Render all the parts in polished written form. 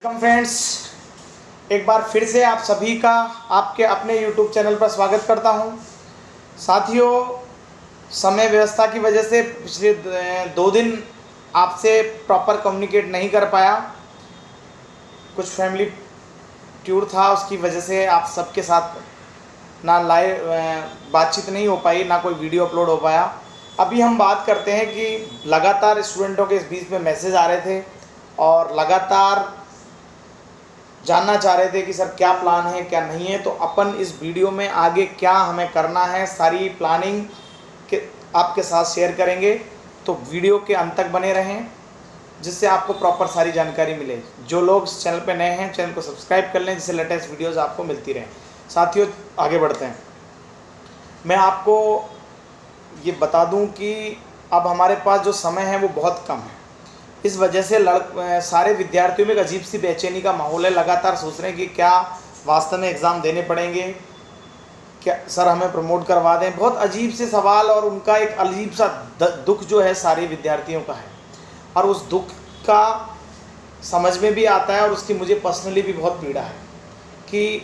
Welcome friends, एक बार फिर से आप सभी का आपके अपने YouTube चैनल पर स्वागत करता हूं। साथियों, समय व्यवस्था की वजह से पिछले 2 दिन आपसे प्रॉपर कम्युनिकेट नहीं कर पाया। कुछ फैमिली टूर था, उसकी वजह से आप सबके साथ ना लाइव बातचीत नहीं हो पाई, ना कोई वीडियो अपलोड हो पाया। अभी हम बात करते हैं कि लगातार स्टूडेंटों के इस बीच में मैसेज आ रहे थे और लगातार जानना चाह रहे थे कि सर क्या प्लान है क्या नहीं है। तो अपन इस वीडियो में आगे क्या हमें करना है सारी प्लानिंग के आपके साथ शेयर करेंगे। तो वीडियो के अंत तक बने रहें जिससे आपको प्रॉपर सारी जानकारी मिले। जो लोग इस चैनल पे नए हैं चैनल को सब्सक्राइब कर लें जिससे लेटेस्ट वीडियोस आपको मिलती रहें। साथियों, आगे बढ़ते हैं। मैं आपको ये बता दूं कि अब हमारे पास जो समय है वो बहुत कम है। इस वजह से सारे विद्यार्थियों में एक अजीब सी बेचैनी का माहौल है। लगातार सोच रहे हैं कि क्या वास्तव में एग्ज़ाम देने पड़ेंगे, क्या सर हमें प्रमोट करवा दें। बहुत अजीब से सवाल और उनका एक अजीब सा दुख जो है सारे विद्यार्थियों का है और उस दुख का समझ में भी आता है और उसकी मुझे पर्सनली भी बहुत पीड़ा है कि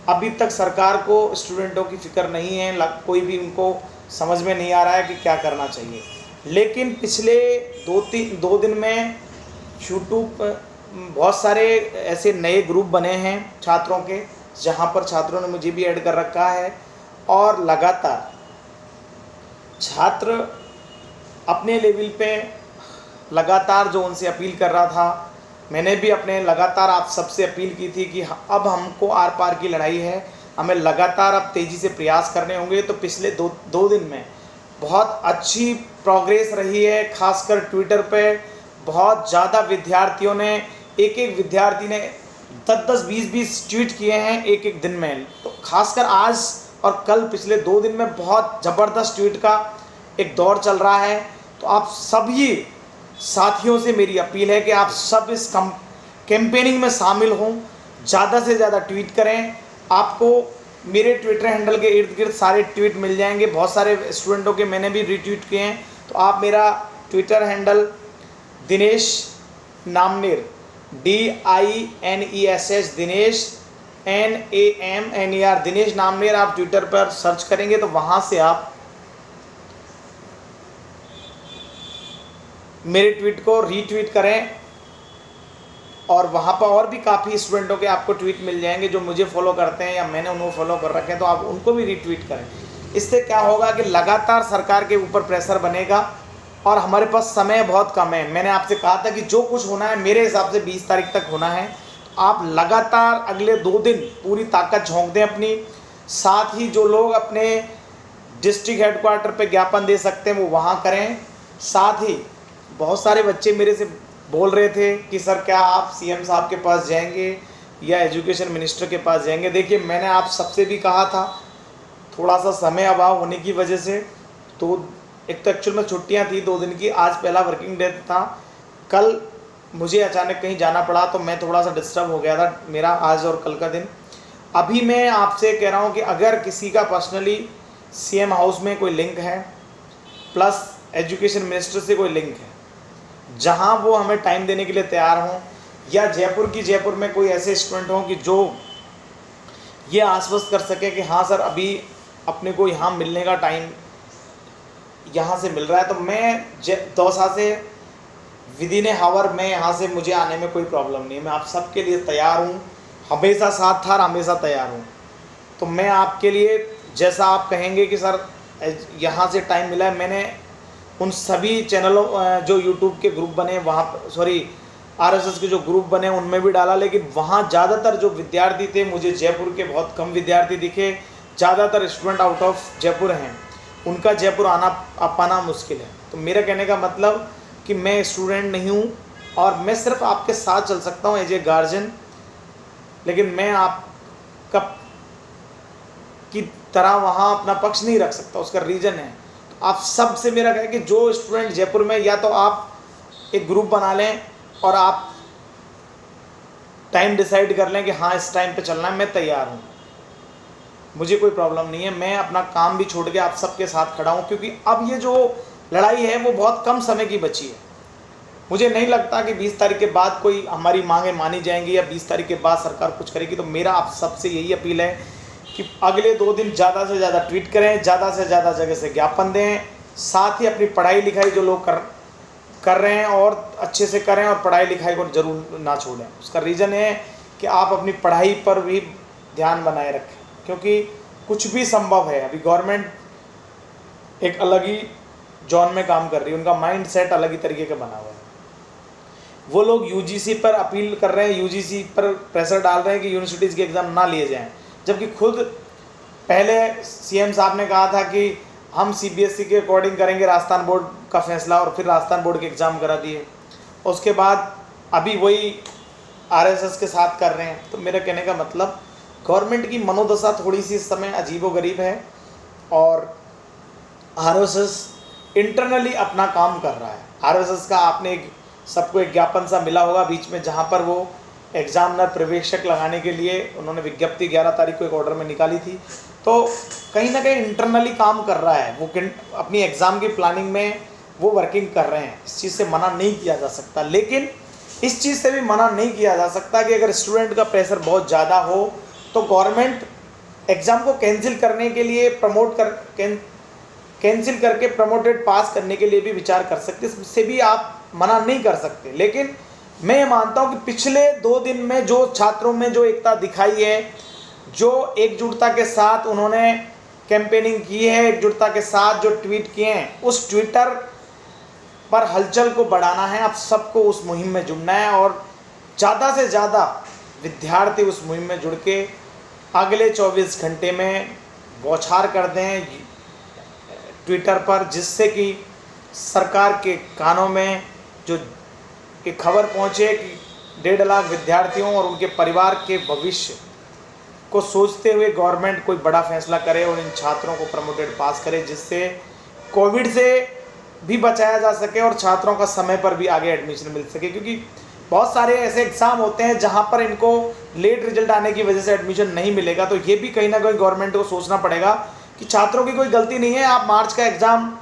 अभी तक सरकार को स्टूडेंटों की फ़िक्र नहीं है। कोई भी उनको समझ में नहीं आ रहा है कि क्या करना चाहिए। लेकिन पिछले 2 दिन में यूट्यूब बहुत सारे ऐसे नए ग्रुप बने हैं छात्रों के, जहां पर छात्रों ने मुझे भी ऐड कर रखा है और लगातार छात्र अपने लेवल पे लगातार जो उनसे अपील कर रहा था, मैंने भी अपने लगातार आप सबसे अपील की थी कि अब हमको आर पार की लड़ाई है, हमें लगातार अब तेज़ी से प्रयास करने होंगे। तो पिछले दो दिन में बहुत अच्छी प्रोग्रेस रही है। खासकर ट्विटर पे बहुत ज़्यादा विद्यार्थियों ने, एक विद्यार्थी ने 10-10, 20-20 ट्वीट किए हैं एक दिन में। तो खासकर आज और कल पिछले 2 दिन में बहुत ज़बरदस्त ट्वीट का एक दौर चल रहा है। तो आप सभी साथियों से मेरी अपील है कि आप सब इस कैंपेनिंग में शामिल हों, ज़्यादा से ज़्यादा ट्वीट करें। आपको मेरे ट्विटर हैंडल के इर्द गिर्द सारे ट्वीट मिल जाएंगे। बहुत सारे स्टूडेंटों के मैंने भी रीट्वीट किए हैं। तो आप मेरा Twitter handle Dinesh Namner DINESS Dinesh NAMNER Dinesh Namner आप ट्विटर पर सर्च करेंगे तो वहाँ से आप मेरे ट्वीट को रीट्वीट करें और वहाँ पर और भी काफ़ी स्टूडेंटों के आपको ट्वीट मिल जाएंगे जो मुझे फॉलो करते हैं या मैंने उनको फॉलो कर रखे हैं। तो आप उनको भी रीट्वीट करें। इससे क्या होगा कि लगातार सरकार के ऊपर प्रेशर बनेगा और हमारे पास समय बहुत कम है। मैंने आपसे कहा था कि जो कुछ होना है मेरे हिसाब से 20 तारीख तक होना है। आप लगातार अगले 2 दिन पूरी ताकत झोंक दें अपनी। साथ ही जो लोग अपने डिस्ट्रिक्ट हेडक्वार्टर पर ज्ञापन दे सकते हैं वो वहाँ करें। साथ ही बहुत सारे बच्चे मेरे से बोल रहे थे कि सर क्या आप CM साहब के पास जाएंगे या एजुकेशन मिनिस्टर के पास जाएंगे। देखिए, मैंने आप सबसे भी कहा था, थोड़ा सा समय अभाव होने की वजह से, तो एक तो एक्चुअल में छुट्टियां थी 2 दिन की, आज पहला वर्किंग डे था, कल मुझे अचानक कहीं जाना पड़ा तो मैं थोड़ा सा डिस्टर्ब हो गया था मेरा आज और कल का दिन। अभी मैं आपसे कह रहा हूँ कि अगर किसी का पर्सनली CM हाउस में कोई लिंक है प्लस एजुकेशन मिनिस्टर से कोई लिंक है जहां वो हमें टाइम देने के लिए तैयार हों, या जयपुर में कोई ऐसे स्टूडेंट हों कि जो ये आश्वस्त कर सके कि हाँ सर अभी अपने को यहाँ मिलने का टाइम यहाँ से मिल रहा है, तो मैं दौसा से विदिन ए हावर में यहाँ से मुझे आने में कोई प्रॉब्लम नहीं है। मैं आप सबके लिए तैयार हूँ, हमेशा साथ था और हमेशा तैयार हूँ। तो मैं आपके लिए जैसा आप कहेंगे कि सर यहाँ से टाइम मिला है, मैंने उन सभी चैनलों जो यूट्यूब के ग्रुप बने वहाँ, RSS के जो ग्रुप बने उनमें भी डाला, लेकिन वहाँ ज़्यादातर जो विद्यार्थी थे, मुझे जयपुर के बहुत कम विद्यार्थी दिखे। ज़्यादातर स्टूडेंट आउट ऑफ जयपुर हैं, उनका जयपुर आना पाना मुश्किल है। तो मेरा कहने का मतलब कि मैं स्टूडेंट नहीं हूँ और मैं सिर्फ आपके साथ चल सकता हूँ एज ए गार्जियन, लेकिन मैं आपका की तरह वहाँ अपना पक्ष नहीं रख सकता। उसका रीज़न है, आप सब से मेरा कहे कि जो स्टूडेंट जयपुर में, या तो आप एक ग्रुप बना लें और आप टाइम डिसाइड कर लें कि हाँ इस टाइम पे चलना है, मैं तैयार हूँ, मुझे कोई प्रॉब्लम नहीं है। मैं अपना काम भी छोड़ के आप सबके साथ खड़ा हूँ, क्योंकि अब ये जो लड़ाई है वो बहुत कम समय की बची है। मुझे नहीं लगता कि 20 तारीख के बाद कोई हमारी मांगें मानी जाएंगी या 20 तारीख के बाद सरकार कुछ करेगी। तो मेरा आप सबसे यही अपील है कि अगले 2 दिन ज़्यादा से ज़्यादा ट्वीट करें, ज़्यादा से ज़्यादा जगह से ज्ञापन दें, साथ ही अपनी पढ़ाई लिखाई जो लोग कर रहे हैं और अच्छे से करें और पढ़ाई लिखाई को ज़रूर ना छोड़ें। उसका रीज़न है कि आप अपनी पढ़ाई पर भी ध्यान बनाए रखें, क्योंकि कुछ भी संभव है। अभी गवर्नमेंट एक अलग ही जोन में काम कर रही है, उनका माइंड सेट अलग ही तरीके का बना हुआ है। वो लोग यूजीसी पर अपील कर रहे हैं, यूजीसी पर प्रेशर डाल रहे हैं कि यूनिवर्सिटीज़ के एग्ज़ाम ना लिए जाएं, जबकि खुद पहले सीएम साहब ने कहा था कि हम सीबीएसई के अकॉर्डिंग करेंगे राजस्थान बोर्ड का फैसला, और फिर राजस्थान बोर्ड के एग्ज़ाम करा दिए। उसके बाद अभी वही आरएसएस के साथ कर रहे हैं। तो मेरा कहने का मतलब गवर्नमेंट की मनोदशा थोड़ी सी इस समय अजीबोगरीब है, और आरएसएस इंटरनली अपना काम कर रहा है। आरएसएस का आपने सबको एक ज्ञापन सा मिला होगा बीच में, जहाँ पर वो एग्जामिनर प्रवेशक लगाने के लिए उन्होंने विज्ञप्ति 11 तारीख को एक ऑर्डर में निकाली थी। तो कहीं ना कहीं इंटरनली काम कर रहा है वो, अपनी एग्ज़ाम की प्लानिंग में वो वर्किंग कर रहे हैं। इस चीज़ से मना नहीं किया जा सकता, लेकिन इस चीज़ से भी मना नहीं किया जा सकता कि अगर स्टूडेंट का प्रेशर बहुत ज़्यादा हो तो गवर्नमेंट एग्ज़ाम को कैंसिल करने के लिए कैंसिल करके प्रमोटेड पास करने के लिए भी विचार कर सकते, इससे भी आप मना नहीं कर सकते। लेकिन मैं ये मानता हूँ कि पिछले 2 दिन में जो छात्रों में जो एकता दिखाई है, जो एकजुटता के साथ उन्होंने कैंपेनिंग की है, एकजुटता के साथ जो ट्वीट किए हैं, उस ट्विटर पर हलचल को बढ़ाना है। आप सबको उस मुहिम में जुड़ना है और ज़्यादा से ज़्यादा विद्यार्थी उस मुहिम में जुड़ के अगले 24 घंटे में बौछार कर दें ट्विटर पर, जिससे कि सरकार के कानों में जो एक खबर पहुँचे कि 1.5 लाख विद्यार्थियों और उनके परिवार के भविष्य को सोचते हुए गवर्नमेंट कोई बड़ा फैसला करे और इन छात्रों को प्रमोटेड पास करे, जिससे कोविड से भी बचाया जा सके और छात्रों का समय पर भी आगे एडमिशन मिल सके। क्योंकि बहुत सारे ऐसे एग्ज़ाम होते हैं जहां पर इनको लेट रिजल्ट आने की वजह से एडमिशन नहीं मिलेगा। तो ये भी कहीं ना कहीं गवर्नमेंट को सोचना पड़ेगा कि छात्रों की कोई गलती नहीं है, आप मार्च का एग्ज़ाम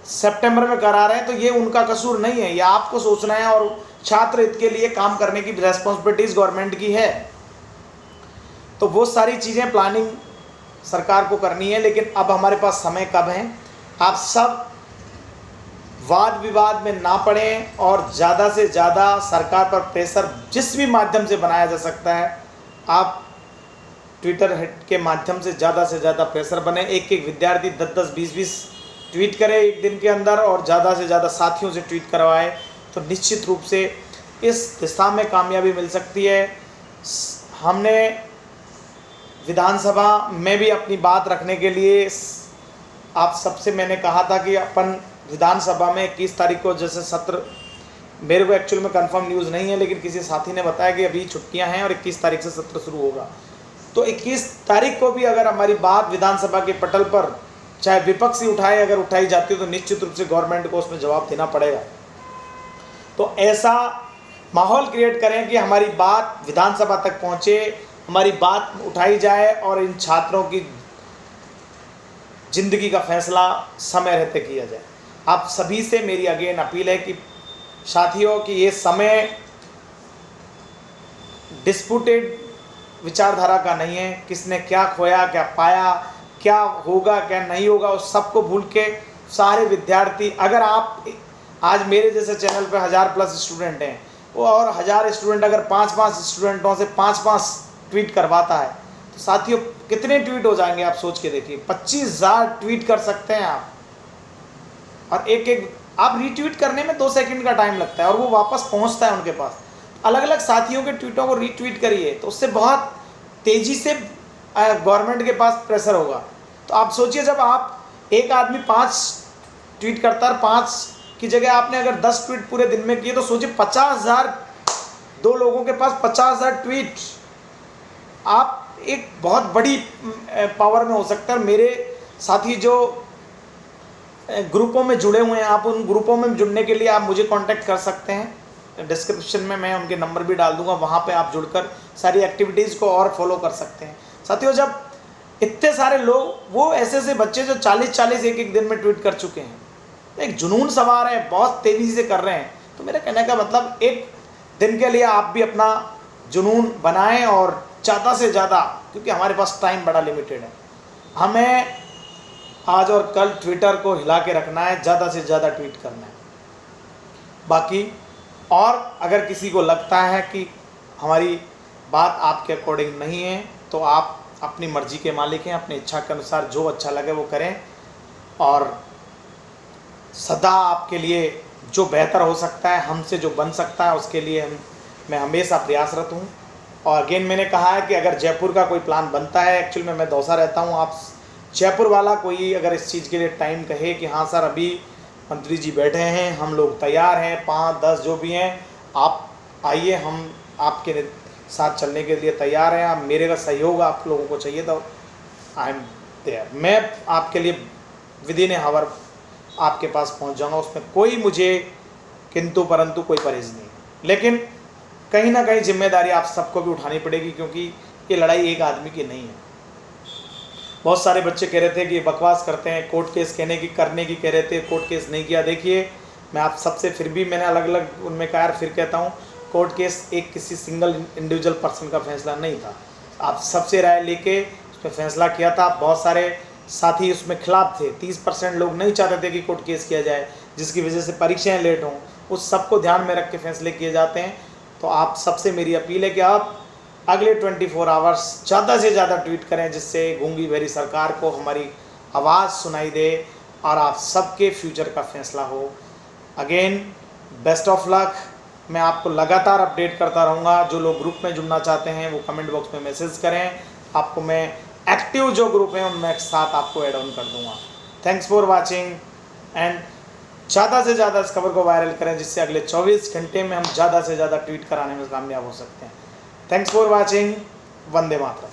सितंबर में करा रहे हैं तो ये उनका कसूर नहीं है, ये आपको सोचना है और छात्र हित के लिए काम करने की रेस्पॉन्सिबिलिटीज़ गवर्नमेंट की है। तो वो सारी चीज़ें प्लानिंग सरकार को करनी है। लेकिन अब हमारे पास समय कब है, आप सब वाद विवाद में ना पड़ें और ज़्यादा से ज़्यादा सरकार पर प्रेशर जिस भी माध्यम से बनाया जा सकता है, आप ट्विटर के माध्यम से ज़्यादा प्रेशर बने। एक विद्यार्थी 10-10, 20-20 ट्वीट करे एक दिन के अंदर और ज़्यादा से ज़्यादा साथियों से ट्वीट करवाए, तो निश्चित रूप से इस दिशा में कामयाबी मिल सकती है। हमने विधानसभा में भी अपनी बात रखने के लिए आप सबसे मैंने कहा था कि अपन विधानसभा में 21 तारीख को जैसे सत्र, मेरे को एक्चुअल में कंफर्म न्यूज़ नहीं है, लेकिन किसी साथी ने बताया कि अभी छुट्टियां हैं और 21 तारीख से सत्र शुरू होगा। तो 21 तारीख को भी अगर हमारी बात विधानसभा के पटल पर चाहे विपक्ष ही उठाए, अगर उठाई जाती है तो निश्चित रूप से गवर्नमेंट को उसमें जवाब देना पड़ेगा। तो ऐसा माहौल क्रिएट करें कि हमारी बात विधानसभा तक पहुँचे, हमारी बात उठाई जाए और इन छात्रों की ज़िंदगी का फैसला समय रहते किया जाए। आप सभी से मेरी अगेन अपील है कि साथियों कि ये समय डिस्प्यूटेड विचारधारा का नहीं है, किसने क्या खोया क्या पाया, क्या होगा क्या नहीं होगा, उस सबको भूल के सारे विद्यार्थी, अगर आप आज मेरे जैसे चैनल पे 1000+ स्टूडेंट हैं, वो और 1000 स्टूडेंट अगर 5-5 स्टूडेंटों से 5-5 ट्वीट करवाता है तो साथियों कितने ट्वीट हो जाएंगे आप सोच के देखिए। 25,000 ट्वीट कर सकते हैं आप, और एक आप रीट्वीट करने में 2 सेकंड का टाइम लगता है और वो वापस पहुंचता है उनके पास। अलग अलग साथियों के ट्वीटों को रीट्वीट करिए तो उससे बहुत तेज़ी से गवर्नमेंट के पास प्रेशर होगा। तो आप सोचिए, जब आप एक आदमी 5 ट्वीट करता है, 5 की जगह आपने अगर 10 ट्वीट पूरे दिन में किए तो सोचिए 50,000, 2 लोगों के पास 50,000 ट्वीट, आप एक बहुत बड़ी पावर में हो सकता है। मेरे साथी जो ग्रुपों में जुड़े हुए हैं, आप उन ग्रुपों में जुड़ने के लिए आप मुझे कांटेक्ट कर सकते हैं, डिस्क्रिप्शन में मैं उनके नंबर भी डाल दूंगा, वहाँ पे आप जुड़कर सारी एक्टिविटीज़ को और फॉलो कर सकते हैं। साथियों, जब इतने सारे लोग, वो ऐसे बच्चे जो 40-40 एक दिन में ट्वीट कर चुके हैं, एक जुनून सवार है, बहुत तेज़ी से कर रहे हैं, तो मेरा कहने का मतलब एक दिन के लिए आप भी अपना जुनून बनाएं और ज़्यादा से ज़्यादा, क्योंकि हमारे पास टाइम बड़ा लिमिटेड है, हमें आज और कल ट्विटर को हिला के रखना है, ज़्यादा से ज़्यादा ट्वीट करना है। बाकी और अगर किसी को लगता है कि हमारी बात आपके अकॉर्डिंग नहीं है तो आप अपनी मर्जी के मालिक हैं, अपनी इच्छा के अनुसार जो अच्छा लगे वो करें, और सदा आपके लिए जो बेहतर हो सकता है, हमसे जो बन सकता है, उसके लिए मैं हमेशा प्रयासरत हूँ। और अगेन मैंने कहा है कि अगर जयपुर का कोई प्लान बनता है, एक्चुअल में मैं दौसा रहता हूँ, आप जयपुर वाला कोई अगर इस चीज़ के लिए टाइम कहे कि हाँ सर अभी मंत्री जी बैठे हैं, हम लोग तैयार हैं, 5-10 जो भी हैं, आप आइए, हम आपके साथ चलने के लिए तैयार हैं, आप मेरे का सहयोग आप लोगों को चाहिए तो आई एम देयर, मैं आपके लिए विद इन ए हावर आपके पास पहुंच जाऊंगा, उसमें कोई मुझे किंतु परंतु कोई परहेज नहीं। लेकिन कहीं ना कहीं जिम्मेदारी आप सबको भी उठानी पड़ेगी, क्योंकि ये लड़ाई एक आदमी की नहीं है। बहुत सारे बच्चे कह रहे थे कि बकवास करते हैं, कोर्ट केस करने की कह रहे थे, कोर्ट केस नहीं किया। देखिए मैं आप सबसे फिर भी मैंने अलग अलग उनमें कहा, फिर कहता हूँ, कोर्ट केस एक किसी सिंगल इंडिविजुअल पर्सन का फैसला नहीं था, आप सबसे राय लेके उसमें फैसला किया था। बहुत सारे साथी उसमें खिलाफ थे, 30% लोग नहीं चाहते थे कि कोर्ट केस किया जाए, जिसकी वजह से परीक्षाएं लेट हों, उस सबको ध्यान में रख के फैसले किए जाते हैं। तो आप सबसे मेरी अपील है कि आप अगले 24 आवर्स ज़्यादा से ज़्यादा ट्वीट करें, जिससे गूंगी बहरी सरकार को हमारी आवाज़ सुनाई दे और आप सबके फ्यूचर का फैसला हो। Again best of luck. मैं आपको लगातार अपडेट करता रहूँगा। जो लोग ग्रुप में जुड़ना चाहते हैं वो कमेंट बॉक्स में मैसेज करें, आपको मैं एक्टिव जो ग्रुप हैं उनमें एक साथ आपको ऐड ऑन कर दूँगा। थैंक्स फॉर वॉचिंग एंड ज़्यादा से ज़्यादा इस खबर को वायरल करें, जिससे अगले 24 घंटे में हम ज़्यादा से ज़्यादा ट्वीट कराने में कामयाब हो सकते हैं। Thanks for watching. Vande Mataram.